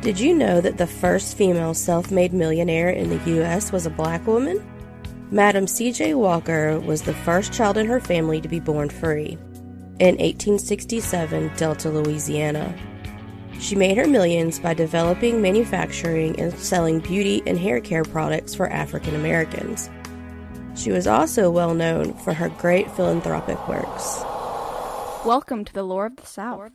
Did you know that the first female self-made millionaire in the U.S. was a black woman? Madam C.J. Walker was the first child in her family to be born free in 1867, Delta, Louisiana. She made her millions by developing, manufacturing, and selling beauty and hair care products for African Americans. She was also well known for her great philanthropic works. Welcome to the Lore of the South.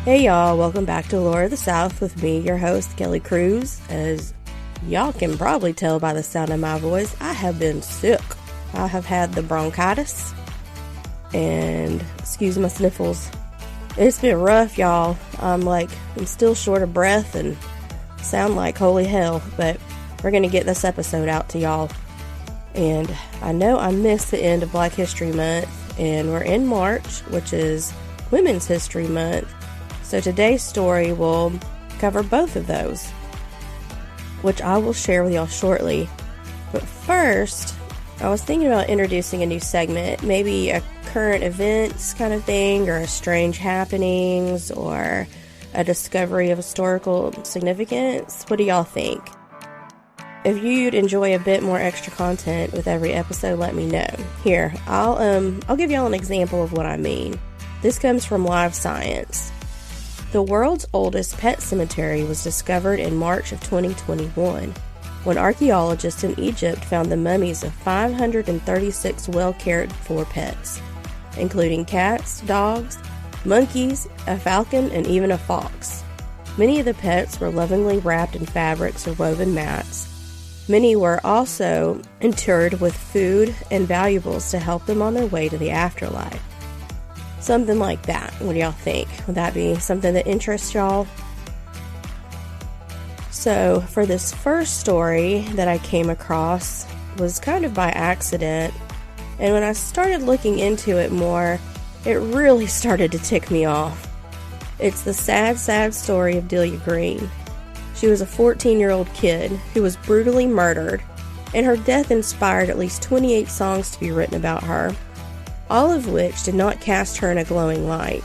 Hey y'all, welcome back to Lore of the South with me, your host, Kelly Cruz. As y'all can probably tell by the sound of my voice, I have been sick. I have had the bronchitis, and excuse my sniffles. It's been rough, y'all. I'm still short of breath and sound like holy hell, but we're gonna get this episode out to y'all. And I know I missed the end of Black History Month, and we're in March, which is Women's History Month. So today's story will cover both of those, which I will share with y'all shortly. But first, I was thinking about introducing a new segment, maybe a current events kind of thing, or a strange happenings, or a discovery of historical significance. What do y'all think? If you'd enjoy a bit more extra content with every episode, let me know. Here, I'll give y'all an example of what I mean. This comes from Live Science. The world's oldest pet cemetery was discovered in March of 2021, when archaeologists in Egypt found the mummies of 536 well-cared-for pets, including cats, dogs, monkeys, a falcon, and even a fox. Many of the pets were lovingly wrapped in fabrics or woven mats. Many were also interred with food and valuables to help them on their way to the afterlife. Something like that. What do y'all think? Would that be something that interests y'all? So, for this first story that I came across was kind of by accident, and when I started looking into it more, it really started to tick me off. It's the sad, sad story of Delia Green. She was a 14-year-old kid who was brutally murdered, and her death inspired at least 28 songs to be written about her, all of which did not cast her in a glowing light.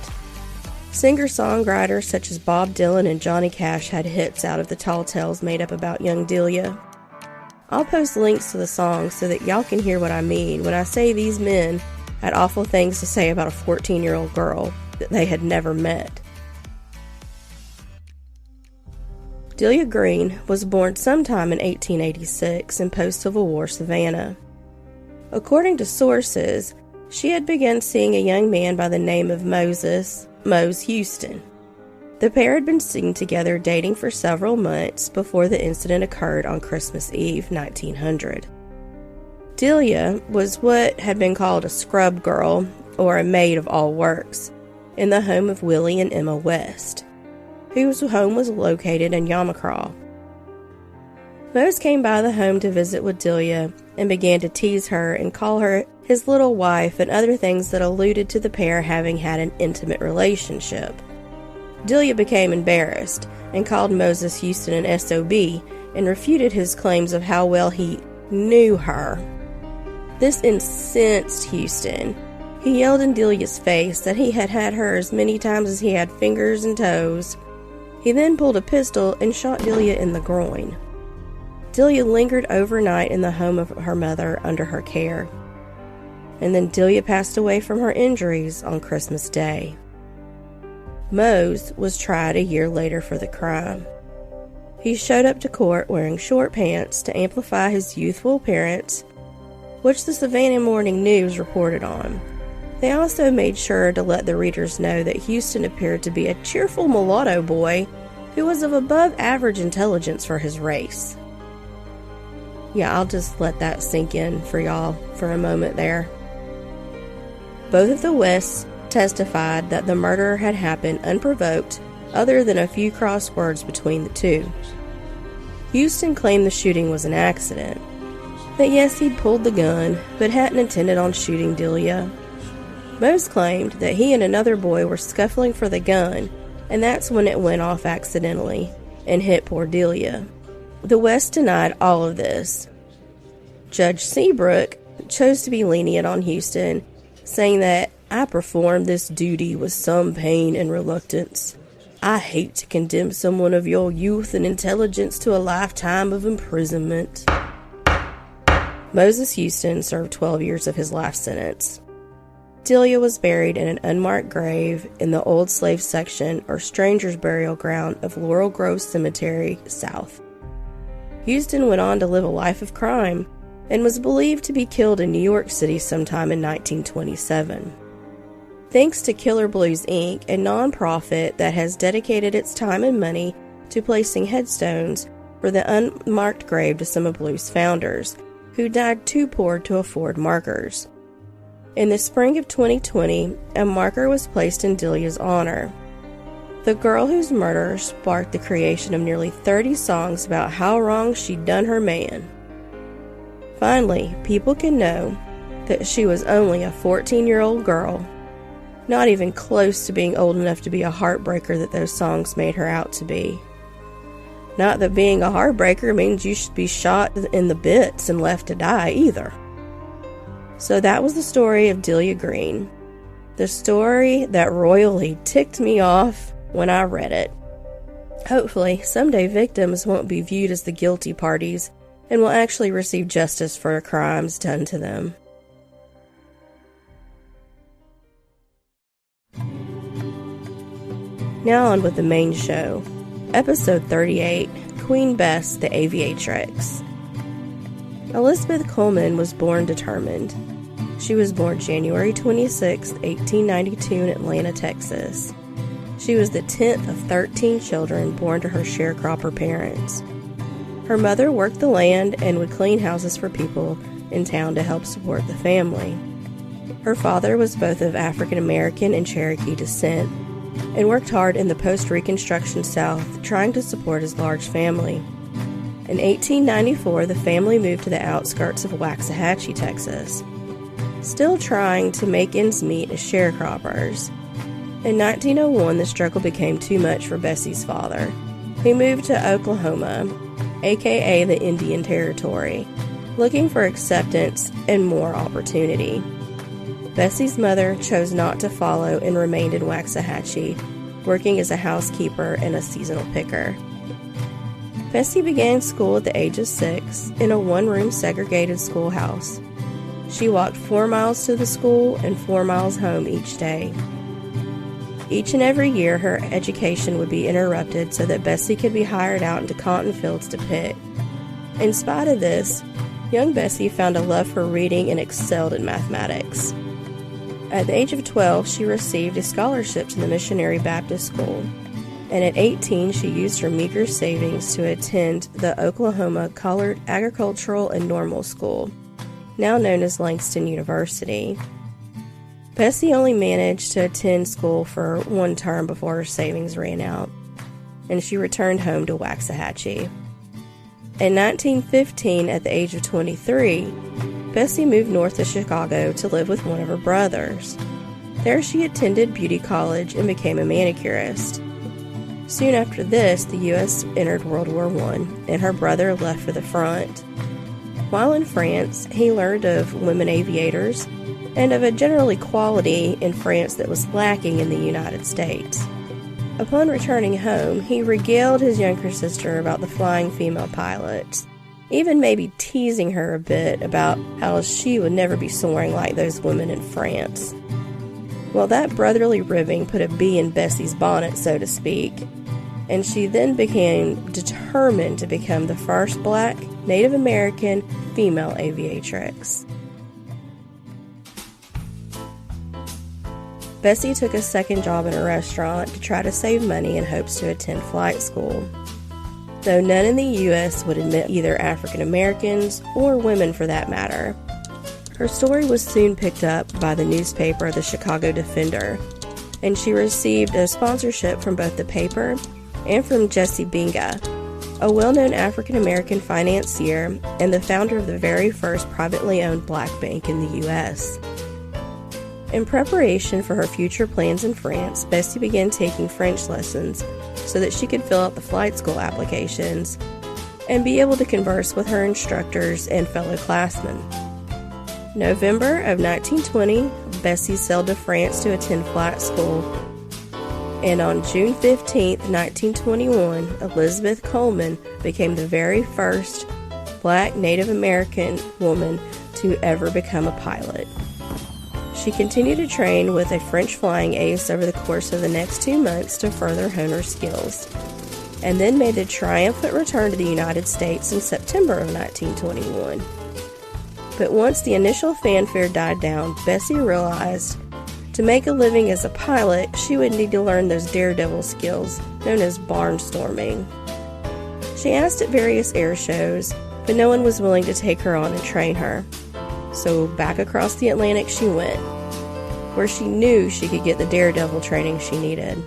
Singer-songwriters such as Bob Dylan and Johnny Cash had hits out of the tall tales made up about young Delia. I'll post links to the songs so that y'all can hear what I mean when I say these men had awful things to say about a 14-year-old girl that they had never met. Delia Green was born sometime in 1886 in post-Civil War Savannah. According to sources, she had begun seeing a young man by the name of Mose Houston. The pair had been seen together dating for several months before the incident occurred on Christmas Eve, 1900. Delia was what had been called a scrub girl, or a maid of all works, in the home of Willie and Emma West, whose home was located in Yamacraw. Mose came by the home to visit with Delia and began to tease her and call her his little wife and other things that alluded to the pair having had an intimate relationship. Delia became embarrassed and called Moses Houston an SOB and refuted his claims of how well he knew her. This incensed Houston. He yelled in Delia's face that he had had her as many times as he had fingers and toes. He then pulled a pistol and shot Delia in the groin. Delia lingered overnight in the home of her mother under her care. And then Delia passed away from her injuries on Christmas Day. Mose was tried a year later for the crime. He showed up to court wearing short pants to amplify his youthful appearance, which the Savannah Morning News reported on. They also made sure to let the readers know that Houston appeared to be a cheerful mulatto boy who was of above average intelligence for his race. Yeah, I'll just let that sink in for y'all for a moment there. Both of the Wests testified that the murder had happened unprovoked, other than a few cross words between the two. Houston claimed the shooting was an accident, that yes, he'd pulled the gun, but hadn't intended on shooting Delia. Mose claimed that he and another boy were scuffling for the gun, and that's when it went off accidentally and hit poor Delia. The West denied all of this. Judge Seabrook chose to be lenient on Houston, saying that I performed this duty with some pain and reluctance. I hate to condemn someone of your youth and intelligence to a lifetime of imprisonment. Moses Houston served 12 years of his life sentence. Delia was buried in an unmarked grave in the old slave section or stranger's burial ground of Laurel Grove Cemetery, South. Houston went on to live a life of crime and was believed to be killed in New York City sometime in 1927. Thanks to Killer Blues, Inc., a nonprofit that has dedicated its time and money to placing headstones for the unmarked grave to some of Blues' founders, who died too poor to afford markers. In the spring of 2020, a marker was placed in Delia's honor. The girl whose murder sparked the creation of nearly 30 songs about how wrong she'd done her man. Finally, people can know that she was only a 14-year-old girl, not even close to being old enough to be a heartbreaker that those songs made her out to be. Not that being a heartbreaker means you should be shot in the bits and left to die either. So that was the story of Delia Green. The story that royally ticked me off when I read it. Hopefully, someday victims won't be viewed as the guilty parties and will actually receive justice for crimes done to them. Now on with the main show. Episode 38, Queen Bess, the Aviatrix. Elizabeth Coleman was born determined. She was born January 26, 1892 in Atlanta, Texas. She was the 10th of 13 children born to her sharecropper parents. Her mother worked the land and would clean houses for people in town to help support the family. Her father was both of African American and Cherokee descent, and worked hard in the post-Reconstruction South, trying to support his large family. In 1894, the family moved to the outskirts of Waxahachie, Texas, still trying to make ends meet as sharecroppers. In 1901, the struggle became too much for Bessie's father. He moved to Oklahoma, aka the Indian Territory, looking for acceptance and more opportunity. Bessie's mother chose not to follow and remained in Waxahachie, working as a housekeeper and a seasonal picker. Bessie began school at the age of 6 in a one-room segregated schoolhouse. She walked 4 miles to the school and 4 miles home each day. Each and every year, her education would be interrupted so that Bessie could be hired out into cotton fields to pick. In spite of this, young Bessie found a love for reading and excelled in mathematics. At the age of 12, she received a scholarship to the Missionary Baptist School, and at 18, she used her meager savings to attend the Oklahoma Colored Agricultural and Normal School, now known as Langston University. Bessie only managed to attend school for one term before her savings ran out, and she returned home to Waxahachie. In 1915, at the age of 23, Bessie moved north to Chicago to live with one of her brothers. There she attended beauty college and became a manicurist. Soon after this, the U.S. entered World War I, and her brother left for the front. While in France, he learned of women aviators and of a general equality in France that was lacking in the United States. Upon returning home, he regaled his younger sister about the flying female pilots, even maybe teasing her a bit about how she would never be soaring like those women in France. Well, that brotherly ribbing put a bee in Bessie's bonnet, so to speak, and she then became determined to become the first black Native American female aviatrix. Bessie took a second job in a restaurant to try to save money in hopes to attend flight school, though none in the U.S. would admit either African Americans or women for that matter. Her story was soon picked up by the newspaper The Chicago Defender, and she received a sponsorship from both the paper and from Jesse Binga, a well-known African American financier and the founder of the very first privately owned black bank in the U.S. In preparation for her future plans in France, Bessie began taking French lessons so that she could fill out the flight school applications, and be able to converse with her instructors and fellow classmen. November of 1920, Bessie sailed to France to attend flight school, and on June 15, 1921, Elizabeth Coleman became the very first Black Native American woman to ever become a pilot. She continued to train with a French flying ace over the course of the next 2 months to further hone her skills, and then made a triumphant return to the United States in September of 1921. But once the initial fanfare died down, Bessie realized to make a living as a pilot, she would need to learn those daredevil skills known as barnstorming. She asked at various air shows, but no one was willing to take her on and train her. So back across the Atlantic she went, where she knew she could get the daredevil training she needed.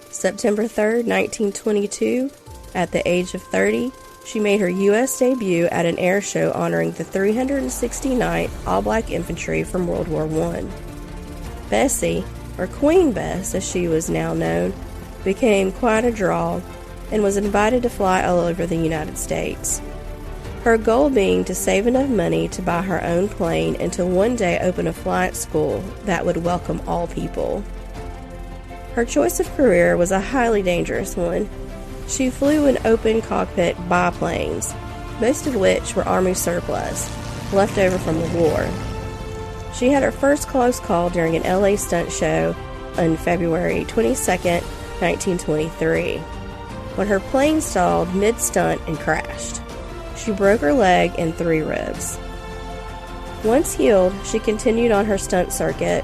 September 3rd, 1922, at the age of 30, she made her U.S. debut at an air show honoring the 369th All-Black Infantry from World War I. Bessie, or Queen Bess as she was now known, became quite a draw and was invited to fly all over the United States. Her goal being to save enough money to buy her own plane and to one day open a flight school that would welcome all people. Her choice of career was a highly dangerous one. She flew in open cockpit biplanes, most of which were Army surplus, left over from the war. She had her first close call during an LA stunt show on February 22nd, 1923, when her plane stalled mid-stunt and crashed. She broke her leg and 3 ribs. Once healed, she continued on her stunt circuit,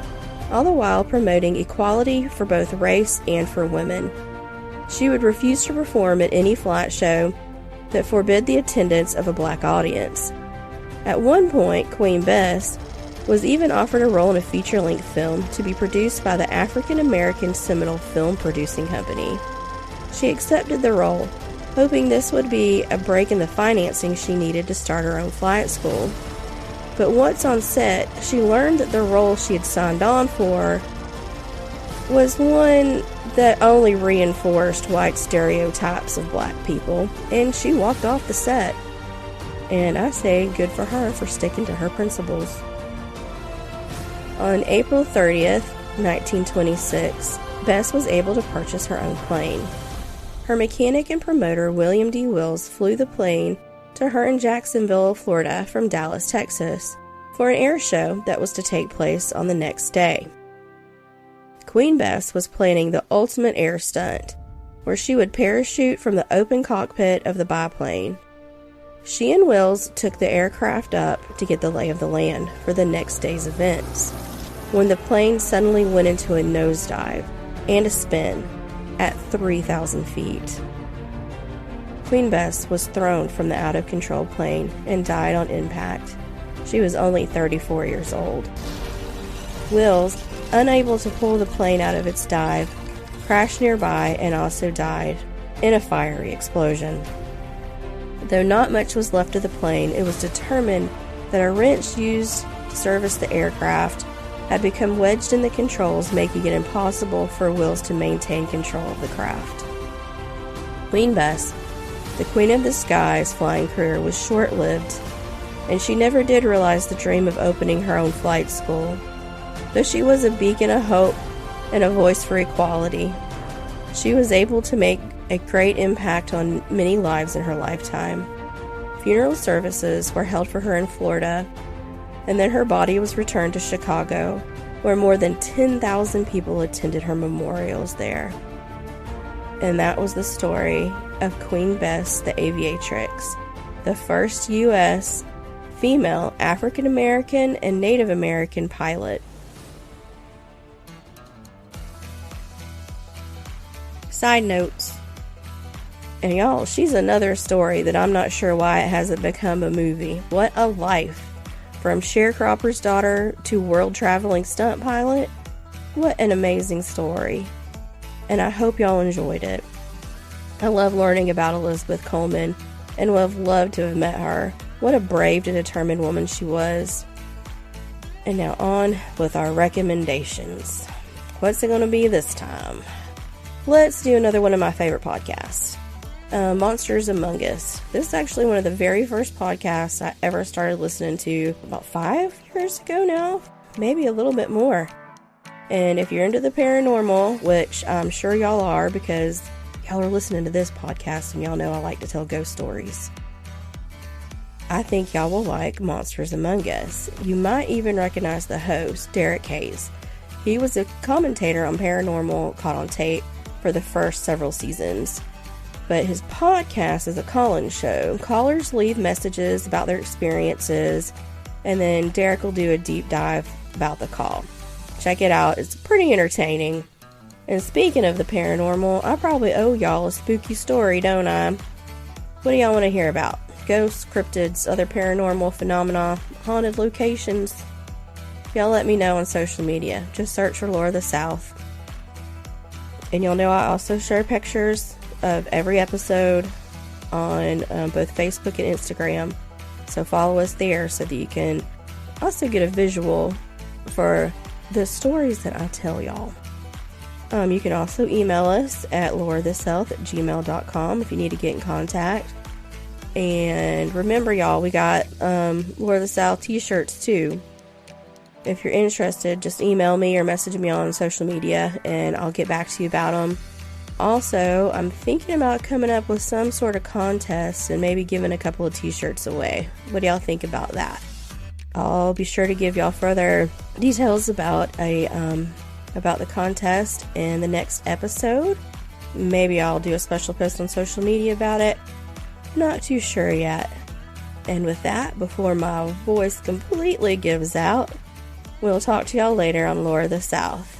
all the while promoting equality for both race and for women. She would refuse to perform at any flight show that forbid the attendance of a black audience. At one point, Queen Bess was even offered a role in a feature-length film to be produced by the African American Seminole Film Producing Company. She accepted the role, hoping this would be a break in the financing she needed to start her own flight school. But once on set, she learned that the role she had signed on for was one that only reinforced white stereotypes of black people, and she walked off the set. And I say good for her for sticking to her principles. On April 30th, 1926, Bess was able to purchase her own plane. Her mechanic and promoter, William D. Wills, flew the plane to her in Jacksonville, Florida from Dallas, Texas, for an air show that was to take place on the next day. Queen Bess was planning the ultimate air stunt, where she would parachute from the open cockpit of the biplane. She and Wills took the aircraft up to get the lay of the land for the next day's events, when the plane suddenly went into a nosedive and a spin at 3,000 feet. Queen Bess was thrown from the out-of-control plane and died on impact. She was only 34 years old. Wills, unable to pull the plane out of its dive, crashed nearby and also died in a fiery explosion. Though not much was left of the plane, it was determined that a wrench used to service the aircraft had become wedged in the controls, making it impossible for Wills to maintain control of the craft. Queen Bess, the Queen of the Skies flying career, was short-lived, and she never did realize the dream of opening her own flight school. Though she was a beacon of hope and a voice for equality, she was able to make a great impact on many lives in her lifetime. Funeral services were held for her in Florida, and then her body was returned to Chicago, where more than 10,000 people attended her memorials there. And that was the story of Queen Bess the Aviatrix, the first U.S. female African American and Native American pilot. Side notes. And y'all, she's another story that I'm not sure why it hasn't become a movie. What a life. From sharecropper's daughter to world-traveling stunt pilot. What an amazing story. And I hope y'all enjoyed it. I love learning about Elizabeth Coleman and would have loved to have met her. What a brave and determined woman she was. And now on with our recommendations. What's it going to be this time? let's do another one of my favorite podcasts. Monsters Among Us. This is actually one of the very first podcasts I ever started listening to about 5 years ago now, maybe a little bit more. And if you're into the paranormal, which I'm sure y'all are because y'all are listening to this podcast and y'all know I like to tell ghost stories, I think y'all will like Monsters Among Us. You might even recognize the host, Derek Hayes. He was a commentator on Paranormal Caught on Tape for the first several seasons. But his podcast is a call-in show. Callers leave messages about their experiences, and then Derek will do a deep dive about the call. Check it out. It's pretty entertaining. And speaking of the paranormal, I probably owe y'all a spooky story, don't I? What do y'all want to hear about? Ghosts, cryptids, other paranormal phenomena, haunted locations? Y'all let me know on social media. Just search for Lore of the South. And you'll know I also share pictures of every episode on both Facebook and Instagram. So follow us there so that you can also get a visual for the stories that I tell y'all. You can also email us at loreofthesouth@gmail.com if you need to get in contact. And remember, y'all, we got Lore of the South t-shirts too. If you're interested, just email me or message me on social media and I'll get back to you about them. Also, I'm thinking about coming up with some sort of contest and maybe giving a couple of t-shirts away. What do y'all think about that? I'll be sure to give y'all further details about the contest in the next episode. Maybe I'll do a special post on social media about it. Not too sure yet. And with that, before my voice completely gives out, we'll talk to y'all later on Lore of the South.